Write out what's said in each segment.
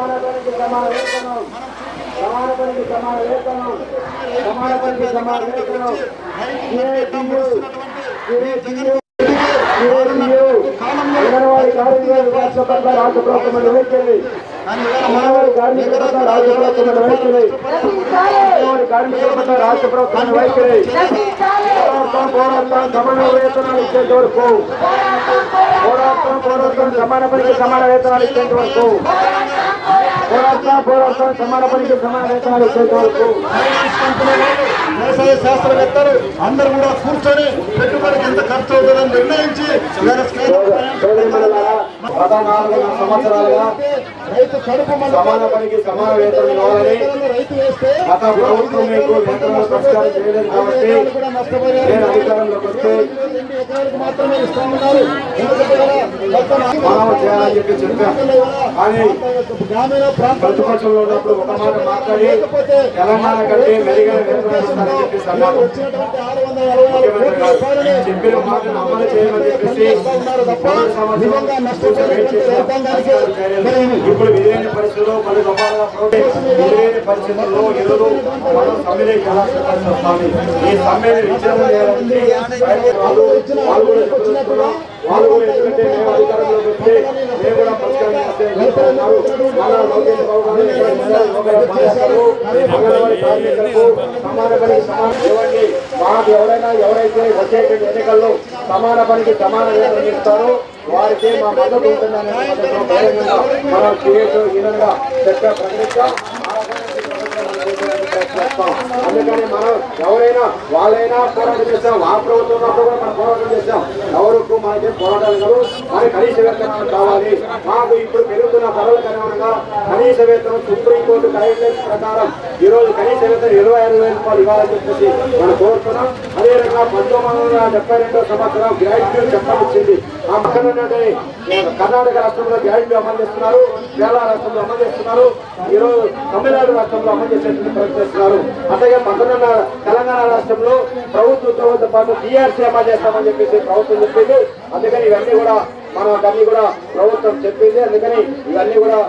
సమాన పనికి సమాన వేతనం, సమాన పనికి సమాన వేతనం, సమాన పనికి సమాన వేతనం. అంగన్వాడీ కార్మికుల వికాసం పట్ల రాష్ట్ర ప్రభుత్వం వైఖరి, అంగన్వాడీ కార్మికుల పట్ల రాష్ట్ర ప్రభుత్వం వైఖరి, అంగన్వాడీ కార్మికుల పట్ల రాష్ట్ర ప్రభుత్వం వైఖరి. పోరాటం సమాన వేతనాలు ఇచ్చేంత వరకు, పోరాటం సమాన పనికి సమాన వేతనాలు ఇచ్చేంత వరకు, పోరాటం సమాన పనికి సమాన వేతనాలు ఇచ్చేంత వరకు. వ్యవసాయ శాస్త్రవేత్తలు అందరూ కూడా కూర్చొని పెట్టుబడికి ఎంత ఖర్చు అవుతుందని నిర్ణయించి గత 4 సంవత్సరాలుగా రైతు కడుపు సమాన పనికి సమాన వేతనం ఇవ్వాలని గత ప్రభుత్వం మీకు వేతనాలు పరిష్కారం చేయలేదు కాబట్టి నేను అధికారంలోకి వస్తే మాత్రమే ఇస్తా ఉన్నారు. మనం చేయాలని చెప్పాం. కానీ గ్రామీణ ప్రాంత ప్రతిపక్షంలో ఉన్నప్పుడు ఒక మాట మాట్లాడి తెలంగాణ కంటే మెరుగైన వేతనం ఇస్తారని చెప్పేసి అన్నారు. చెప్పిన మాటను అమలు చేయమని చెప్పేసి ఇప్పుడు విధులైన పరిస్థితుల్లో పలు రకాల విధులైన పరిస్థితుల్లో ఈరోజు మనం సమ్మెని కళాశాల వస్తాము. ఈ సమ్మెని విజయం చేయాలంటే వాళ్ళు కూడా చెప్తున్నారు. వాళ్ళు కూడా ఎందుకంటే మేము అధికారంలోకి వస్తే మేము కూడా పరిష్కారం చేస్తున్నారు. మన లోకేష్ బాబు గారు అంగన్వాడీ కార్మికులకు సమాన పనికి సమాన ఇవ్వండి. మాకు ఎవరైతే వచ్చేటువంటి ఎన్నికల్లో సమాన పనికి సమాన వేతనం ఇస్తారో వారికి మా మద్దతు ఉంటుందనే మనం ఈయనగా చర్చ ప్రకటిస్తాం. అందుకని మనం ఎవరైనా వాళ్ళైనా పోరాటం చేస్తాం. ఆ ప్రభుత్వం ఉన్నప్పుడు కూడా మనం పోరాటం చేస్తాం. ఎవరికి మనకి పోరాటాలు కాదు, మనకి కనీస వేతనం కావాలి. మాకు ఇప్పుడు పెరుగుతున్న ధరలకు అనుగుణంగా కనీస వేతనం సుప్రీంకోర్టు గైడ్ లైన్స్ ప్రకారం ఈ రోజు కనీస వేతనం 26,000 రూపాయలు ఇవ్వాలని చెప్పేసి మనం కోరుతున్నాం. అదేవిధంగా 1972 సంవత్సరం గ్రాడ్యుయేట్ చట్టం వచ్చింది. ఆ పక్కన కర్ణాటక రాష్ట్రంలో గ్రాడ్యుయేట్ అమలు చేస్తున్నారు, కేరళ రాష్ట్రంలో అమలు చేస్తున్నారు, ఈరోజు తమిళనాడు రాష్ట్రంలో అమలు చేసేటువంటి ప్రయత్నిస్తున్నారు. అట్లాగే తెలంగాణ రాష్ట్రంలో ప్రభుత్వ ఉద్యోగులతో పాటు టీఆర్సీ అమలు చేస్తామని చెప్పేసి ప్రభుత్వం చెప్పింది. అందుకని ఇవన్నీ కూడా మనకన్నీ కూడా ప్రభుత్వం చెప్పింది. అందుకని ఇవన్నీ కూడా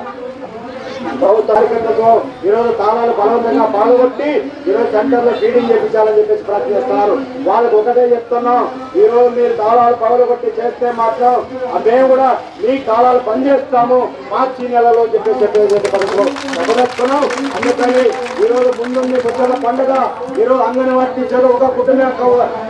ప్రభుత్వ కార్యకర్తలతో ఈరోజు తాళాలు బలవంతంగా పాల్గొట్టి ఈరోజు సెంటర్లో ఫీడింగ్ చేయించాలని చెప్పేసి ప్రయత్నిస్తున్నారు. వాళ్ళకి ఒకటే చెప్తున్నాం, ఈ రోజు మీరు తాళాలు పగలగొట్టి చేస్తే మాత్రం మేము కూడా మీ తాళాలు బంద్ చేస్తాము మార్చి నెలలో చెప్పేసి చెప్పదలుచుకున్నాం. అందుకని ఈరోజు ముందుంది పెద్దల పండుగ. ఈరోజు అంగన్వాడీ టీచర్లు ఒక కుటుంబం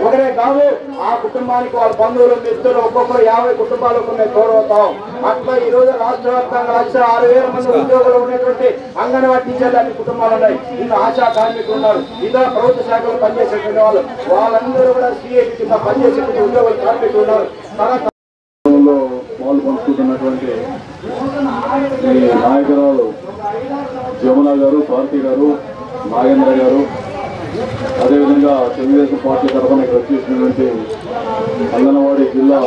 ఒకరే కాదు, ఆ కుటుంబానికి వాళ్ళ బంధువులు మిత్రులు ఒక్కొక్కరు 50 కుటుంబాలకు మేము తోడవుతాం. అట్లా ఈ రోజు రాష్ట్ర వ్యాప్తంగా 6,000 మంది ఉద్యోగులు ఉన్నటువంటి అంగన్వాడీ టీచర్లు అన్ని కుటుంబాలు ఉన్నాయి. ఇంకా ఆశా కార్మికులు ఉన్నారు, ఇతర ప్రభుత్వ శాఖలు పనిచేసేటువంటి వాళ్ళు, వాళ్ళందరూ కూడా సిఐటి కింద పనిచేసేటువంటి ఉద్యోగులు కార్మికులు ఉన్నారు. పాలు పంచుకుంటున్నటువంటి ఈ నాయకురాలు జమున గారు, భారతి గారు, నాగేంద్ర గారు, అదేవిధంగా తెలుగుదేశం పార్టీ తరఫున ఇక్కడ వచ్చేసినటువంటి అంగన్వాడీ జిల్లా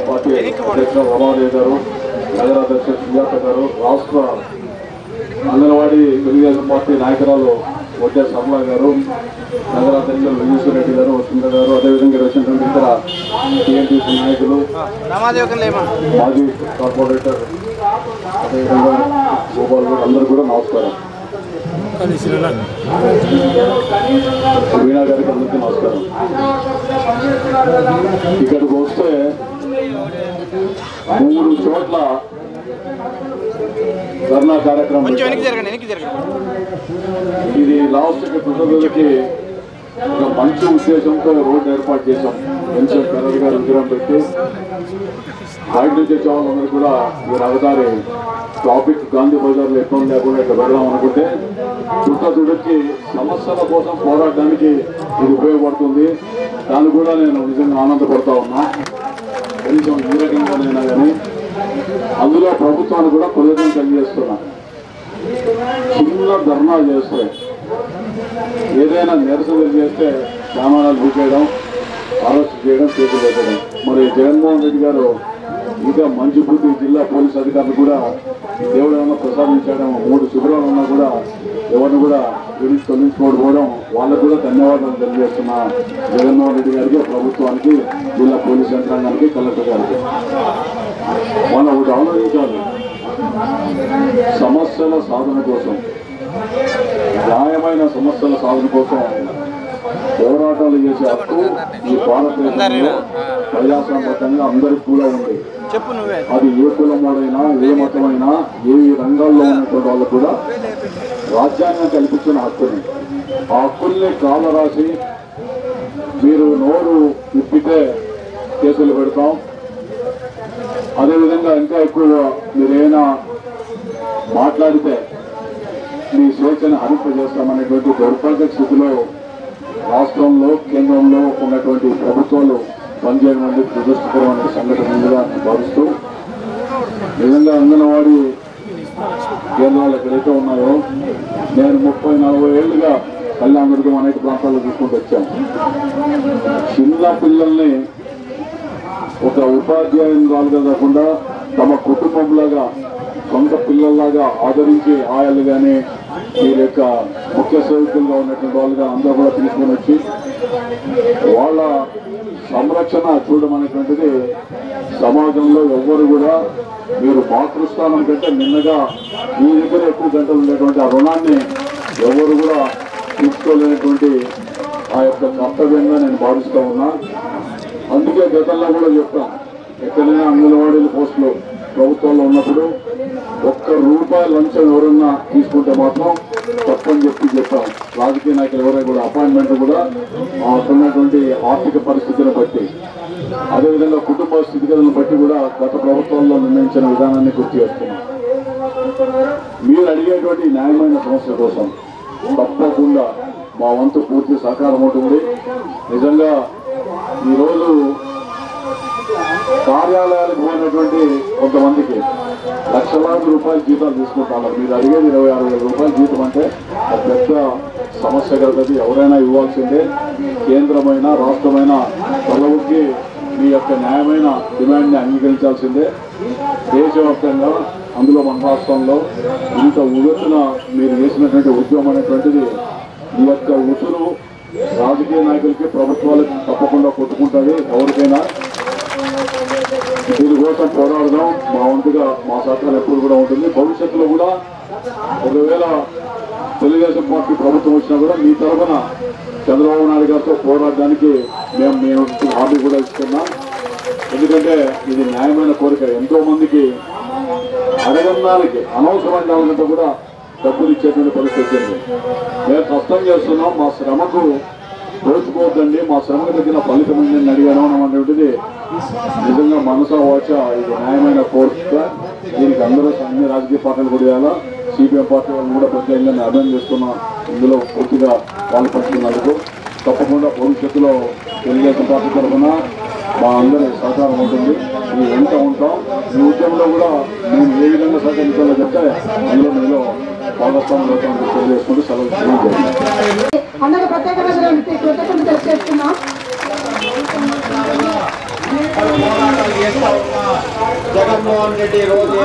పార్టీ అధ్యక్షులు రమాదేవి గారు, నగరాధ్యక్షులు సుజాత గారు, రాష్ట్ర అంగన్వాడీ తెలుగుదేశం పార్టీ నాయకురాలు వడ్డే సరళ గారు, నగరాధ్యక్షులు విజయేశ్వర రెడ్డి గారు, వసుంధర గారు, అదేవిధంగా వచ్చినటువంటి ఇతర టీఎంటీసీ నాయకులు, మాజీ కార్పొరేటర్, అదేవిధంగా గోపాల్ గారు, అందరూ కూడా నమస్కారం. వీణా గారికి అందరికీ నమస్కారం. ఇక్కడికి వస్తే 3 చోట్ల ధర్నా కార్యక్రమం. ఇది లాస్ట్ పుట్టినరోజుకి ఒక మంచి ఉద్దేశంతో రోడ్డు ఏర్పాటు చేశాం. మంచి కలర్ గారు విగ్రహం పెట్టి బయట నుంచి వచ్చే వాళ్ళందరూ కూడా ఈ రహదారి ట్రాఫిక్ గాంధీ బజార్లో ఎక్కువ లేకుండా ఇక్కడ వెళ్దాం అనుకుంటే చుట్టూకి సమస్యల కోసం పోరాడడానికి ఇది ఉపయోగపడుతుంది. దాన్ని కూడా నేను నిజంగా ఆనందపడతా ఉన్నా. కనీసం ఈ రకంగానైనా కానీ అందులో ప్రభుత్వాన్ని కూడా కృతజ్ఞతలు తెలియజేస్తున్నా. చిన్న ధర్నా చేస్తే, ఏదైనా నిరసన చేస్తే సామానాలు బుకేయడం, అరెస్ట్ చేయడం, చేతులు పెట్టడం. మరి జగన్మోహన్ రెడ్డి గారు ఇంకా మంచి బుద్ధి జిల్లా పోలీస్ అధికారులు కూడా దేవుడు ఏమన్నా ప్రసాదించడం, 3 శిబిరాలు ఉన్నా కూడా ఎవరిని కూడా తొలగించుకోకపోవడం, వాళ్ళకు కూడా ధన్యవాదాలు తెలియజేస్తున్నా. జగన్మోహన్ రెడ్డి గారికి, ప్రభుత్వానికి, జిల్లా పోలీస్ యంత్రాంగానికి, కలెక్టర్ గారికి. మనం ఒకటి ఆలోచించాలి. సమస్యల సాధన కోసం, న్యాయమైన సమస్యల సాధన కోసం పోరాటాలు చేసే హక్కు ఈ భారతదేశంలో ప్రజాస్వామ్యంగా అందరికీ కూడా ఉంది. అది ఏ కులమైనా, ఏ మతమైనా, ఏ రంగాల్లో ఉన్నటువంటి వాళ్ళు కూడా రాజ్యాంగం కల్పించిన హక్కుని, ఆ హక్కుల్ని కాలరాసి మీరు నోరు ఇప్పితే కేసులు పెడతాం, అదేవిధంగా ఇంకా ఎక్కువ మీరేమైనా మాట్లాడితే మీ స్వేచ్ఛను హరింపజేస్తామనేటువంటి దౌర్భాగ్య స్థితిలో రాష్ట్రంలో, కేంద్రంలో ఉన్నటువంటి ప్రభుత్వాలు పనిచేయడం అనేది దురదృష్టకరమైన సంఘటన ముందుగా నేను భావిస్తూ, నిజంగా అంగన్వాడీ కేంద్రాలు ఎక్కడైతే ఉన్నాయో, నేను 30-40 ఏళ్లుగా కళ్యాణదుర్గం అనేక ప్రాంతాల్లో చూసుకుంటూ వచ్చాను. చిన్న పిల్లల్ని ఒక ఉపాధ్యాయురాలుగా కాకుండా తమ కుటుంబంలాగా, సొంత పిల్లల్లాగా ఆదరించి ఆయాలు కానీ వీరి యొక్క ముఖ్య సేవకులుగా ఉన్నటువంటి వాళ్ళుగా అందరూ కూడా తీసుకొని వచ్చి వాళ్ళ సంరక్షణ చూడడం అనేటువంటిది సమాజంలో ఎవ్వరు కూడా, మీరు మాతృస్థానం కంటే నిన్నగా మీ దగ్గర ఎక్కువ గంటలు ఉండేటువంటి ఆ రుణాన్ని ఎవరు కూడా తీసుకోలేనటువంటి ఆ యొక్క కర్తవ్యంగా నేను భావిస్తూ ఉన్నా. అందుకే గతంలో కూడా చెప్తాను, ఎక్కడైనా అంగన్వాడీల పోస్టులు ప్రభుత్వంలో ఉన్నప్పుడు ₹1 లంచం ఎవరన్నా తీసుకుంటే మాత్రం తప్పని చెప్పాం. రాజకీయ నాయకులు ఎవరైనా కూడా అపాయింట్మెంట్ కూడా ఉన్నటువంటి ఆర్థిక పరిస్థితులను బట్టి, అదేవిధంగా కుటుంబ స్థితిగతులను బట్టి కూడా గత ప్రభుత్వంలో నిర్ణయించిన విధానాన్ని గుర్తు చేస్తున్నాం. మీరు అడిగేటువంటి న్యాయమైన సమస్య కోసం తప్పకుండా మా వంతు పూర్తి సహకారం ఉంటుంది. నిజంగా ఈరోజు కార్యాలయాలకు పోయినటువంటి కొంతమందికి లక్షలాది రూపాయల జీతాలు తీసుకుంటారు. మీరు అడిగేది 26,000 రూపాయల జీతం అంటే పెద్ద సమస్య కలది. ఎవరైనా ఇవ్వాల్సిందే. కేంద్రమైన, రాష్ట్రమైన పదవుకి మీ యొక్క న్యాయమైన డిమాండ్ని అంగీకరించాల్సిందే. దేశవ్యాప్తంగా, అందులో మన రాష్ట్రంలో ఇంత ఉగతున మీరు చేసినటువంటి ఉద్యమం అనేటువంటిది ఈ యొక్క ఉసురు రాజకీయ నాయకులకి, ప్రభుత్వాలకి తప్పకుండా కొట్టుకుంటుంది. ఎవరికైనా దీనికోసం పోరాడదాం. మా వంతుగా మా సహకారం ఎప్పుడు కూడా ఉంటుంది. భవిష్యత్తులో కూడా ఒకవేళ తెలుగుదేశం పార్టీ ప్రభుత్వం వచ్చినా కూడా మీ తరఫున చంద్రబాబు నాయుడు గారితో పోరాడడానికి మేము హామీ కూడా ఇస్తున్నాం. ఎందుకంటే ఇది న్యాయమైన కోరిక. ఎంతో మందికి అడగడానికి అనవసరమైన దానికంటే కూడా డబ్బులు ఇచ్చేటువంటి పరిస్థితి వచ్చింది. మేము కష్టం చేస్తున్నాం, మా శ్రమకు దోచుకోవద్దండి, మా శ్రమకు తగ్గిన ఫలితం ఏంటని అడిగాను అనేటువంటిది నిజంగా మనసా వాచ ఇది న్యాయమైన కోరిక. దీనికి అందరూ అన్ని రాజకీయ పార్టీలు కూడా చేయాలా. సిపిఎం పార్టీ వాళ్ళు కూడా ప్రత్యేకంగా అభినందిస్తున్నాం. ఇందులో పూర్తిగా పాల్పంచుకున్నందుకు. తప్పకుండా భవిష్యత్తులో తెలుగుదేశం పార్టీ తరఫున మా అందరి సహకారం ఉంటుంది. ఈ వెంట ఉంటాం. ఈ ఉద్యమంలో కూడా మేము ఏ విధంగా సహకరించాలో చెప్తే అందులో మీలో భాగస్వామ్యం అవుతామని తెలియజేసుకుంటూ సెలవు అందరూ ప్రత్యేకమైన కృతజ్ఞతలు తెలియజేస్తున్నాం. జగన్మోహన్ రెడ్డి రోజు